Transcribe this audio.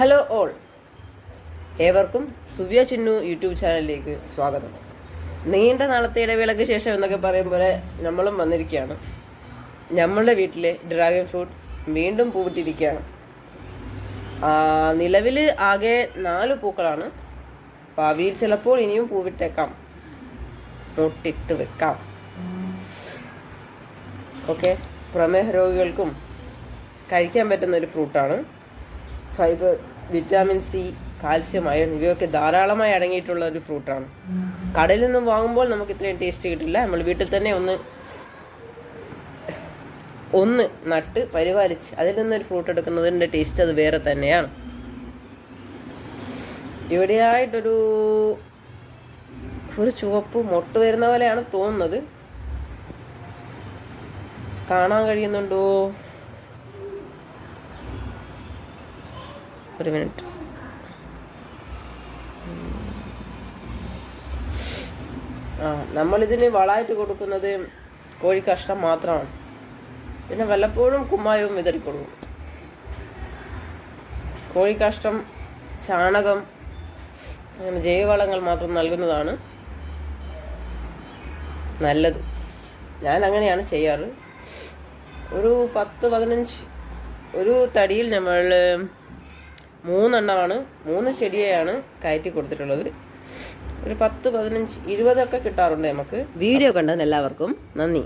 Hello all, ഏവർക്കും Suvya Chinnu YouTube ചാനലിലേക്ക് സ്വാഗതം. നീണ്ട നാളത്തെ ഇടവേളയ്ക്ക് ശേഷം എന്നൊക്കെ പറയും പോലെ നമ്മളും വന്നിരിക്കുകയാണ്. നമ്മളുടെ വീട്ടിലെ ഡ്രാഗൺ ഫ്രൂട്ട് വീണ്ടും പൂവിട്ടിരിക്കുകയാണ്. നിലവിൽ ആകെ 4 പൂക്കളാണ്. ഭാവിയിൽ ചിലപ്പോൾ ഇനിയും പൂവിട്ടേക്കാം, മുട്ടിട്ട് വെക്കാം. ഓക്കെ, പ്രമേഹ രോഗികൾക്കും കഴിക്കാൻ പറ്റുന്ന ഒരു ഫ്രൂട്ടാണ്. Fibre, vitamin C, calcium, iron ഇവയൊക്കെ ധാരാളമായി അടങ്ങിയിട്ടുള്ള ഒരു ഫ്രൂട്ടാണ്. കടയിൽ നിന്നും വാങ്ങുമ്പോൾ നമുക്ക് ഇത്രയും ടേസ്റ്റ് കിട്ടില്ല. നമ്മൾ വീട്ടിൽ തന്നെ ഒന്ന് നട്ട് പരിപാലിച്ച് അതിൽ നിന്നൊരു ഫ്രൂട്ട് എടുക്കുന്നതിൻ്റെ ടേസ്റ്റ് അത് വേറെ തന്നെയാണ്. ഇവിടെയായിട്ടൊരു ചുവപ്പ് മൊട്ട് വരുന്ന പോലെയാണ് തോന്നുന്നത്. കാണാൻ കഴിയുന്നുണ്ടോ? ഒരു മിനിറ്റ്. നമ്മളിതിന് വളമായിട്ട് കൊടുക്കുന്നത് കോഴിക്കഷ്ടം മാത്രമാണ്. പിന്നെ വല്ലപ്പോഴും കുമ്മായവും വിതറി കൊടുക്കും. കോഴിക്കഷ്ടം, ചാണകം, അങ്ങനെ ജൈവവളങ്ങൾ മാത്രം നൽകുന്നതാണ് നല്ലത്. ഞാൻ അങ്ങനെയാണ് ചെയ്യാറ്. ഒരു 10-15 ഒരു തടിയിൽ നമ്മൾ 3 ചെടിയെയാണ് കയറ്റി കൊടുത്തിട്ടുള്ളത്. ഒരു 10-15-20 ഒക്കെ കിട്ടാറുണ്ട് നമുക്ക്. വീഡിയോ കണ്ടതിന് എല്ലാവർക്കും നന്ദി.